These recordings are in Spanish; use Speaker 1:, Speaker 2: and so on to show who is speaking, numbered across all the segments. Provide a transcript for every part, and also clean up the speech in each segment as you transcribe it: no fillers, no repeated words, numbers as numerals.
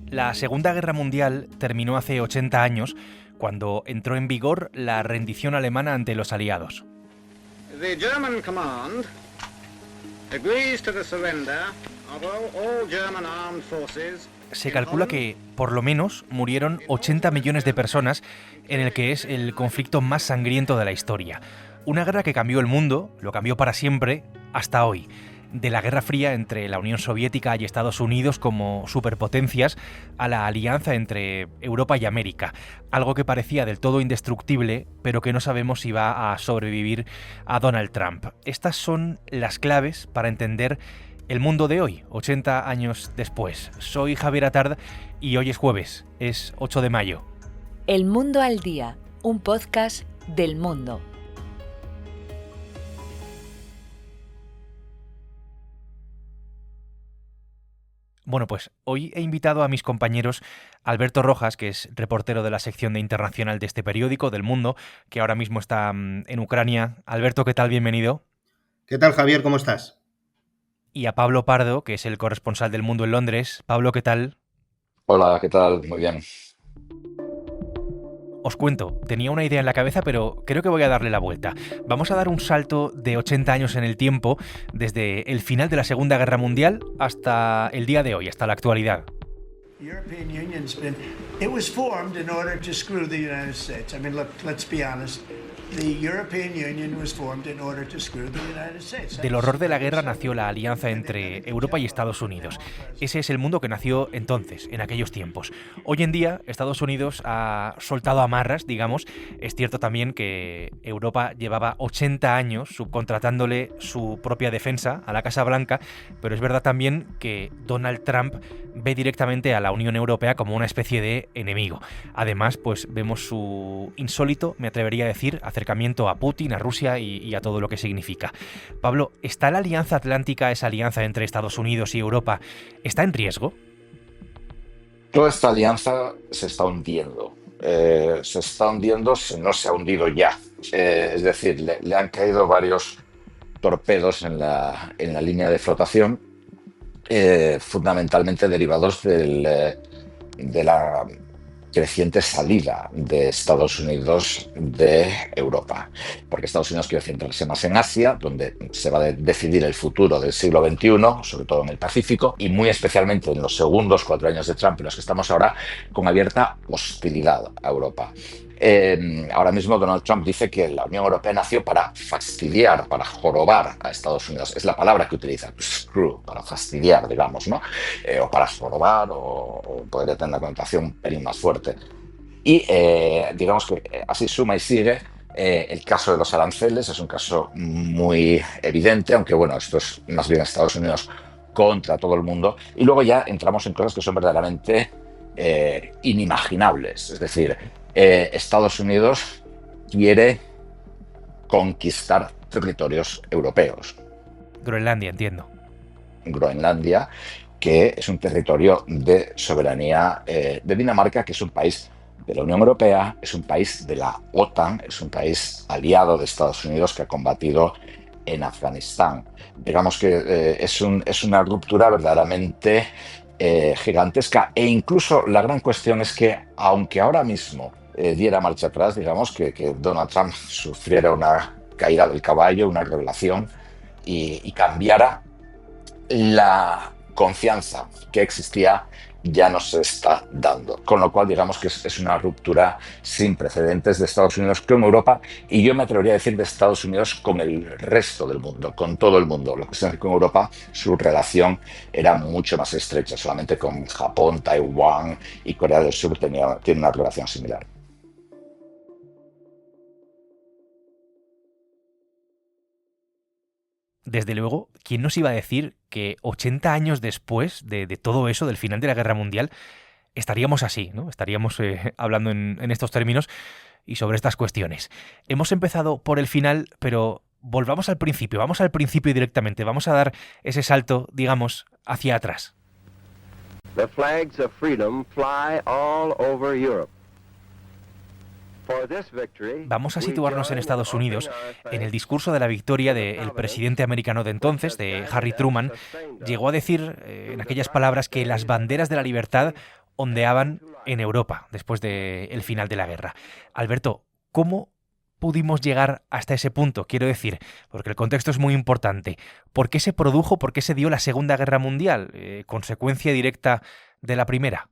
Speaker 1: La Segunda Guerra Mundial terminó hace 80 años, cuando entró en vigor la rendición alemana ante los aliados.
Speaker 2: The German command agrees to the surrender of all German armed forces.
Speaker 1: Se calcula que, por lo menos, murieron 80 millones de personas en el que es el conflicto más sangriento de la historia. Una guerra que cambió el mundo, lo cambió para siempre, hasta hoy. De la Guerra Fría entre la Unión Soviética y Estados Unidos como superpotencias a la alianza entre Europa y América. Algo que parecía del todo indestructible, pero que no sabemos si va a sobrevivir a Donald Trump. Estas son las claves para entender el mundo de hoy, 80 años después. Soy Javier Atard y hoy es jueves, es 8 de mayo.
Speaker 3: El Mundo al Día, un podcast del Mundo.
Speaker 1: Bueno, pues hoy he invitado a mis compañeros Alberto Rojas, que es reportero de la sección de internacional de este periódico, del Mundo, que ahora mismo está en Ucrania. Alberto, ¿qué tal? Bienvenido.
Speaker 4: ¿Qué tal, Javier? ¿Cómo estás?
Speaker 1: Y a Pablo Pardo, que es el corresponsal del Mundo en Londres. Pablo, ¿qué tal?
Speaker 5: Hola, ¿qué tal? Muy bien.
Speaker 1: Os cuento, tenía una idea en la cabeza, pero creo que voy a darle la vuelta. Vamos a dar un salto de 80 años en el tiempo, desde el final de la Segunda Guerra Mundial hasta el día de hoy, hasta la actualidad.
Speaker 6: European Union's been, it was formed in order to screw the United States. I mean, look, let's be honest. The European Union was formed in order to screw the United States.
Speaker 1: Del horror de la guerra nació la alianza entre Europa y Estados Unidos. Ese es el mundo que nació entonces, en aquellos tiempos. Hoy en día, Estados Unidos ha soltado amarras, digamos. Es cierto también que Europa llevaba 80 años subcontratándole su propia defensa a la Casa Blanca, pero es verdad también que Donald Trump ve directamente a la Unión Europea como una especie de enemigo. Además, pues vemos su insólito, me atrevería a decir, acercamiento a Putin, a Rusia y a todo lo que significa. Pablo, ¿está la Alianza Atlántica, esa alianza entre Estados Unidos y Europa, está en riesgo?
Speaker 5: Toda esta alianza se está hundiendo. No se ha hundido ya. Es decir, le han caído varios torpedos en la línea de flotación, fundamentalmente derivados de la creciente salida de Estados Unidos de Europa, porque Estados Unidos quiere centrarse más en Asia, donde se va a decidir el futuro del siglo XXI, sobre todo en el Pacífico, y muy especialmente en los segundos 4 años de Trump, en los que estamos ahora, con abierta hostilidad a Europa. Ahora mismo Donald Trump dice que la Unión Europea nació para fastidiar, para jorobar a Estados Unidos. Es la palabra que utiliza, screw, para fastidiar, digamos, ¿no? O para jorobar, o podría tener una connotación un pelín más fuerte. Y digamos que así suma y sigue. El caso de los aranceles es un caso muy evidente, aunque bueno, esto es más bien Estados Unidos contra todo el mundo. Y luego ya entramos en cosas que son verdaderamente inimaginables. Es decir, Estados Unidos quiere conquistar territorios europeos.
Speaker 1: Groenlandia, entiendo.
Speaker 5: Groenlandia, que es un territorio de soberanía de Dinamarca, que es un país de la Unión Europea, es un país de la OTAN, es un país aliado de Estados Unidos que ha combatido en Afganistán. Digamos que es una ruptura verdaderamente gigantesca, e incluso la gran cuestión es que, aunque ahora mismo diera marcha atrás, digamos que Donald Trump sufriera una caída del caballo, una revelación, y cambiara, la confianza que existía ya no se está dando. Con lo cual, digamos que es una ruptura sin precedentes de Estados Unidos con Europa, y yo me atrevería a decir de Estados Unidos con el resto del mundo, con todo el mundo. Lo que es que con Europa su relación era mucho más estrecha, solamente con Japón, Taiwán y Corea del Sur tiene una relación similar.
Speaker 1: Desde luego, ¿quién nos iba a decir que 80 años después de todo eso, del final de la Guerra Mundial, estaríamos así, ¿no? Estaríamos hablando en estos términos y sobre estas cuestiones. Hemos empezado por el final, pero volvamos al principio, vamos al principio directamente, vamos a dar ese salto, digamos, hacia atrás.
Speaker 7: The flags of freedom fly all over Europe.
Speaker 1: Vamos a situarnos en Estados Unidos. En el discurso de la victoria del presidente americano de entonces, de Harry Truman, llegó a decir en aquellas palabras que las banderas de la libertad ondeaban en Europa después del final de la guerra. Alberto, ¿cómo pudimos llegar hasta ese punto? Quiero decir, porque el contexto es muy importante. ¿Por qué se produjo, por qué se dio la Segunda Guerra Mundial? ¿Consecuencia directa de la Primera?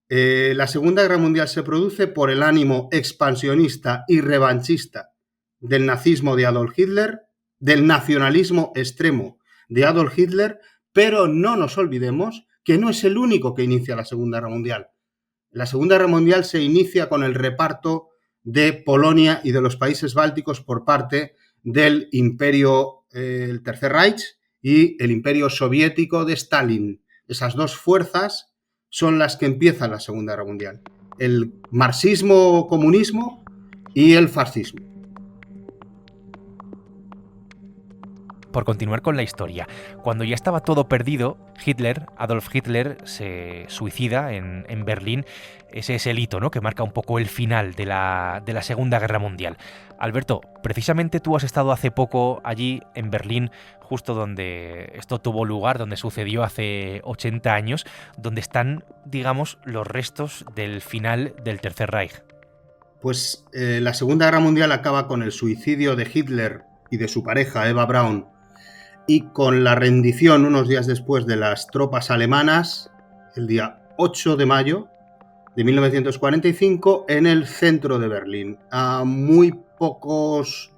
Speaker 4: La Segunda Guerra Mundial se produce por el ánimo expansionista y revanchista del nazismo de Adolf Hitler, del nacionalismo extremo de Adolf Hitler, pero no nos olvidemos que no es el único que inicia la Segunda Guerra Mundial. La Segunda Guerra Mundial se inicia con el reparto de Polonia y de los países bálticos por parte del Imperio, el Tercer Reich, y el Imperio Soviético de Stalin. Esas dos fuerzas son las que empiezan la Segunda Guerra Mundial. El marxismo-comunismo y el fascismo.
Speaker 1: Por continuar con la historia, cuando ya estaba todo perdido, Adolf Hitler, se suicida en Berlín. Ese es el hito, ¿no?, que marca un poco el final de la Segunda Guerra Mundial. Alberto, precisamente tú has estado hace poco allí en Berlín, justo donde esto tuvo lugar, donde sucedió hace 80 años, donde están, digamos, los restos del final del Tercer Reich.
Speaker 4: Pues la Segunda Guerra Mundial acaba con el suicidio de Hitler y de su pareja, Eva Braun, y con la rendición unos días después de las tropas alemanas, el día 8 de mayo de 1945, en el centro de Berlín, a muy pocos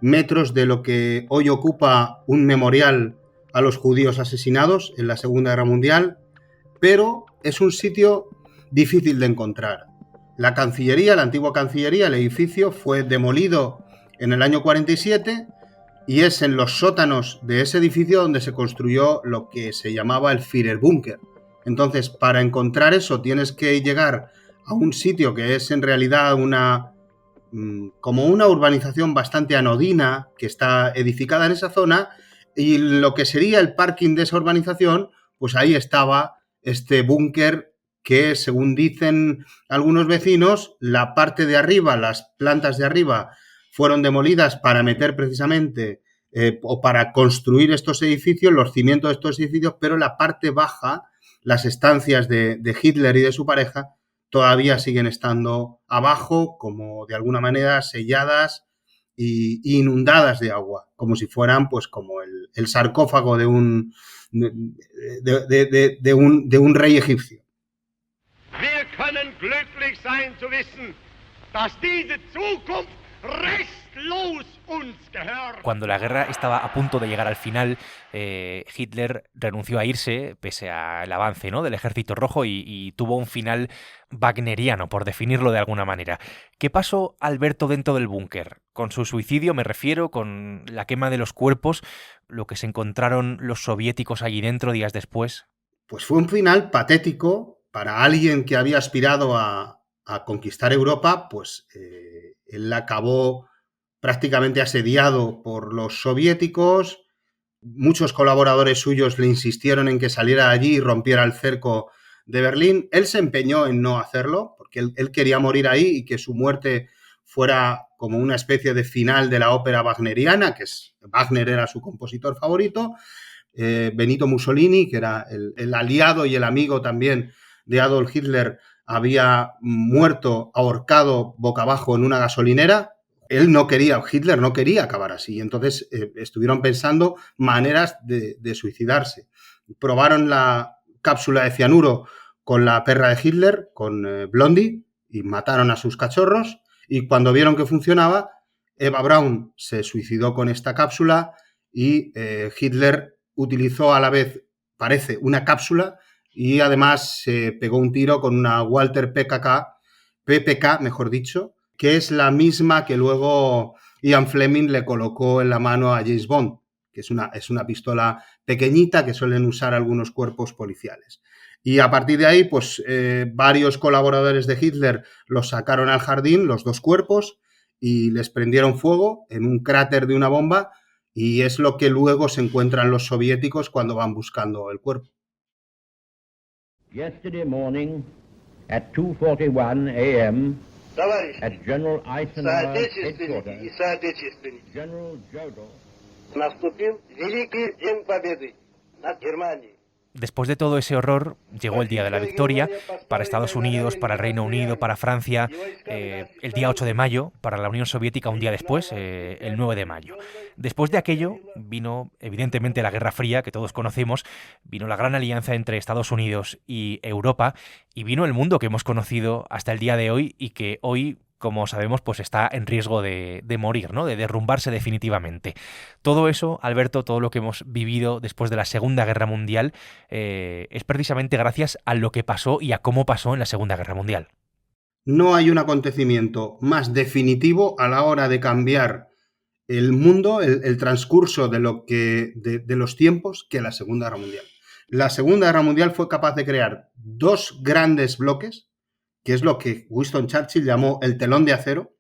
Speaker 4: metros de lo que hoy ocupa un memorial a los judíos asesinados en la Segunda Guerra Mundial, pero es un sitio difícil de encontrar. La Cancillería, la antigua Cancillería, el edificio fue demolido en el año 47 y es en los sótanos de ese edificio donde se construyó lo que se llamaba el Führerbunker. Entonces, para encontrar eso tienes que llegar a un sitio que es en realidad como una urbanización bastante anodina que está edificada en esa zona, y lo que sería el parking de esa urbanización, pues ahí estaba este búnker que, según dicen algunos vecinos, la parte de arriba, las plantas de arriba, fueron demolidas para meter precisamente o para construir estos edificios, los cimientos de estos edificios, pero la parte baja, las estancias de Hitler y de su pareja, todavía siguen estando abajo, como de alguna manera selladas y inundadas de agua, como si fueran pues como el sarcófago de un rey egipcio.
Speaker 8: Wir können glücklich sein zu wissen, dass diese Zukunft restlos uns gehört.
Speaker 1: Cuando la guerra estaba a punto de llegar al final, Hitler renunció a irse, pese al avance, ¿no?, del Ejército Rojo, y tuvo un final wagneriano, por definirlo de alguna manera. ¿Qué pasó, Alberto, dentro del búnker? Con su suicidio me refiero, con la quema de los cuerpos, lo que se encontraron los soviéticos allí dentro días después.
Speaker 4: Pues fue un final patético para alguien que había aspirado a conquistar Europa. Pues él acabó prácticamente asediado por los soviéticos. Muchos colaboradores suyos le insistieron en que saliera de allí y rompiera el cerco de Berlín. Él se empeñó en no hacerlo, porque él quería morir ahí y que su muerte fuera como una especie de final de la ópera wagneriana, Wagner era su compositor favorito. Benito Mussolini, que era el aliado y el amigo también de Adolf Hitler, había muerto ahorcado boca abajo en una gasolinera. Hitler no quería acabar así, entonces estuvieron pensando maneras de suicidarse. Probaron la cápsula de cianuro con la perra de Hitler, con Blondie, y mataron a sus cachorros, y cuando vieron que funcionaba, Eva Braun se suicidó con esta cápsula y Hitler utilizó a la vez, parece, una cápsula, y además se pegó un tiro con una Walter PPK, mejor dicho, que es la misma que luego Ian Fleming le colocó en la mano a James Bond, que es una pistola pequeñita que suelen usar algunos cuerpos policiales. Y a partir de ahí, pues varios colaboradores de Hitler los sacaron al jardín, los dos cuerpos, y les prendieron fuego en un cráter de una bomba, y es lo que luego se encuentran los soviéticos cuando van buscando el cuerpo.
Speaker 7: Yesterday morning at 2:41 a.m. at General Eisenhower's headquarters, General Jodl.
Speaker 9: Наступил великий день победы над Германией.
Speaker 1: después de todo ese horror, llegó el día de la victoria para Estados Unidos, para el Reino Unido, para Francia, el día 8 de mayo, para la Unión Soviética un día después, el 9 de mayo. Después de aquello vino, evidentemente, la Guerra Fría, que todos conocemos, vino la gran alianza entre Estados Unidos y Europa, y vino el mundo que hemos conocido hasta el día de hoy y que hoy, como sabemos, pues está en riesgo de morir, ¿no? De derrumbarse definitivamente. Todo eso, Alberto, todo lo que hemos vivido después de la Segunda Guerra Mundial, es precisamente gracias a lo que pasó y a cómo pasó en la Segunda Guerra Mundial.
Speaker 4: No hay un acontecimiento más definitivo a la hora de cambiar el mundo, el transcurso de los tiempos, que la Segunda Guerra Mundial. La Segunda Guerra Mundial fue capaz de crear dos grandes bloques, que es lo que Winston Churchill llamó el telón de acero,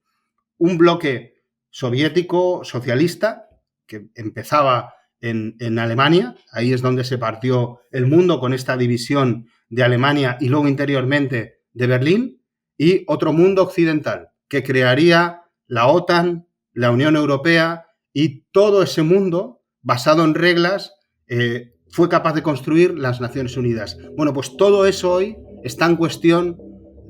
Speaker 4: un bloque soviético socialista que empezaba en Alemania, ahí es donde se partió el mundo con esta división de Alemania y luego interiormente de Berlín, y otro mundo occidental que crearía la OTAN, la Unión Europea, y todo ese mundo basado en reglas fue capaz de construir las Naciones Unidas. Bueno, pues todo eso hoy está en cuestión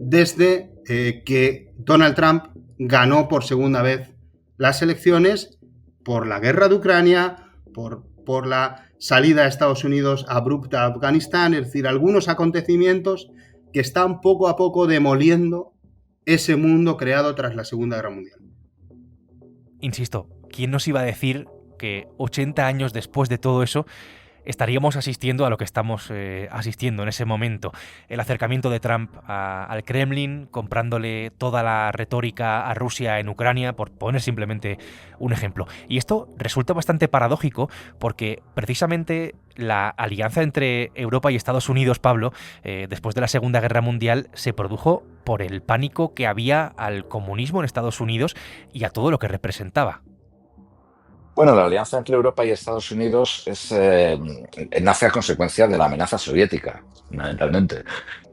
Speaker 4: desde que Donald Trump ganó por segunda vez las elecciones, por la guerra de Ucrania, por la salida de Estados Unidos abrupta a Afganistán, es decir, algunos acontecimientos que están poco a poco demoliendo ese mundo creado tras la Segunda Guerra Mundial.
Speaker 1: Insisto, ¿quién nos iba a decir que 80 años después de todo eso estaríamos asistiendo a lo que estamos asistiendo en ese momento? El acercamiento de Trump al Kremlin, comprándole toda la retórica a Rusia en Ucrania, por poner simplemente un ejemplo. Y esto resulta bastante paradójico porque precisamente la alianza entre Europa y Estados Unidos, Pablo, después de la Segunda Guerra Mundial, se produjo por el pánico que había al comunismo en Estados Unidos y a todo lo que representaba.
Speaker 5: Bueno, la alianza entre Europa y Estados Unidos nace a consecuencia de la amenaza soviética, fundamentalmente.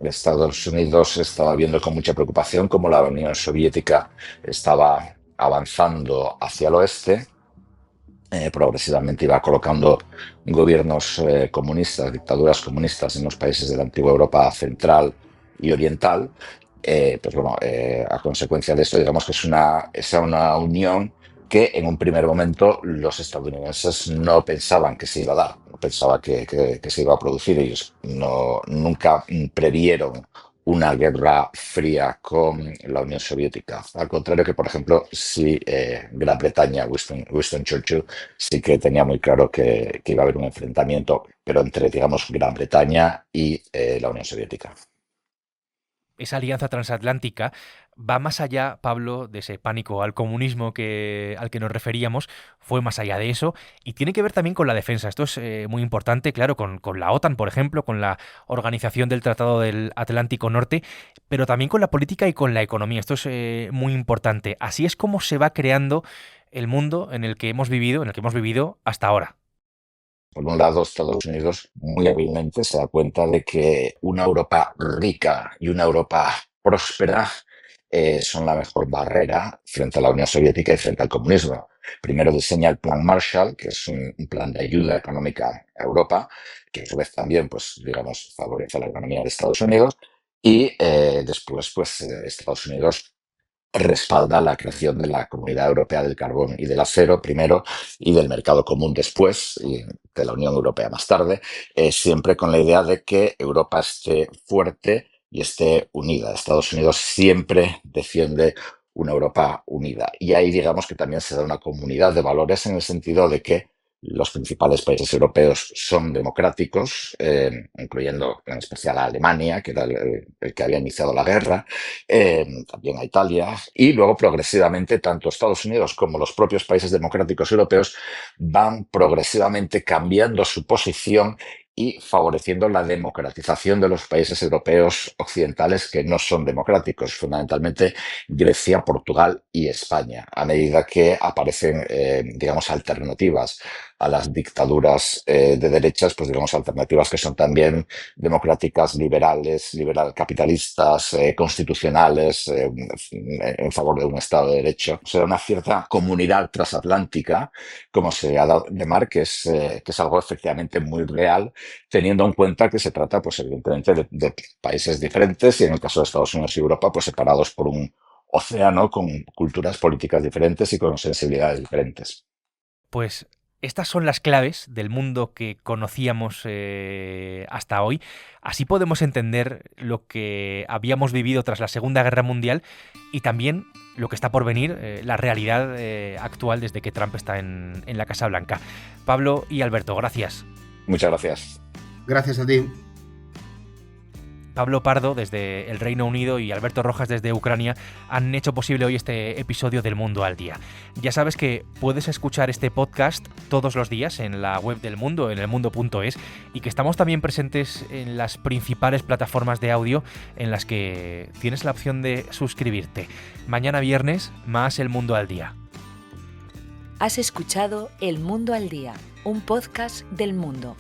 Speaker 5: Estados Unidos estaba viendo con mucha preocupación cómo la Unión Soviética estaba avanzando hacia el oeste, progresivamente iba colocando gobiernos comunistas, dictaduras comunistas en los países de la antigua Europa central y oriental. Pues bueno, a consecuencia de esto, digamos que es una unión que en un primer momento los estadounidenses no pensaban que se iba a dar, no pensaba que se iba a producir. Ellos nunca previeron una guerra fría con la Unión Soviética. Al contrario que, por ejemplo, sí Gran Bretaña, Winston Churchill, sí que tenía muy claro que iba a haber un enfrentamiento, pero entre, digamos, Gran Bretaña y la Unión Soviética.
Speaker 1: Esa alianza transatlántica va más allá, Pablo, de ese pánico al comunismo al que nos referíamos, fue más allá de eso y tiene que ver también con la defensa. Esto es muy importante, claro, con la OTAN, por ejemplo, con la Organización del Tratado del Atlántico Norte, pero también con la política y con la economía. Esto es muy importante. Así es como se va creando el mundo en el que hemos vivido hasta ahora.
Speaker 5: Por un lado, Estados Unidos muy hábilmente se da cuenta de que una Europa rica y una Europa próspera son la mejor barrera frente a la Unión Soviética y frente al comunismo. Primero diseña el Plan Marshall, que es un plan de ayuda económica a Europa, que a su vez también, pues, digamos, favorece la economía de Estados Unidos. Y después, pues, Estados Unidos respalda la creación de la Comunidad Europea del Carbón y del Acero primero y del Mercado Común después y de la Unión Europea más tarde, siempre con la idea de que Europa esté fuerte y esté unida. Estados Unidos siempre defiende una Europa unida y ahí digamos que también se da una comunidad de valores en el sentido de que los principales países europeos son democráticos, incluyendo en especial a Alemania, que era el que había iniciado la guerra, también a Italia, y luego progresivamente tanto Estados Unidos como los propios países democráticos europeos van progresivamente cambiando su posición y favoreciendo la democratización de los países europeos occidentales que no son democráticos, fundamentalmente Grecia, Portugal y España, a medida que aparecen, digamos, alternativas a las dictaduras de derechas, pues digamos alternativas que son también democráticas, liberales, capitalistas, constitucionales, en favor de un Estado de Derecho. O sea, una cierta comunidad transatlántica, como se ha dado de mar, que es algo efectivamente muy real, teniendo en cuenta que se trata, pues evidentemente, de países diferentes y en el caso de Estados Unidos y Europa, pues separados por un océano con culturas políticas diferentes y con sensibilidades diferentes.
Speaker 1: Pues estas son las claves del mundo que conocíamos hasta hoy. Así podemos entender lo que habíamos vivido tras la Segunda Guerra Mundial y también lo que está por venir, la realidad actual desde que Trump está en la Casa Blanca. Pablo y Alberto, gracias.
Speaker 5: Muchas gracias.
Speaker 4: Gracias a ti.
Speaker 1: Pablo Pardo desde el Reino Unido y Alberto Rojas desde Ucrania han hecho posible hoy este episodio del Mundo al Día. Ya sabes que puedes escuchar este podcast todos los días en la web del Mundo, en elmundo.es, y que estamos también presentes en las principales plataformas de audio en las que tienes la opción de suscribirte. Mañana viernes, más El Mundo al Día.
Speaker 3: Has escuchado El Mundo al Día, un podcast del Mundo.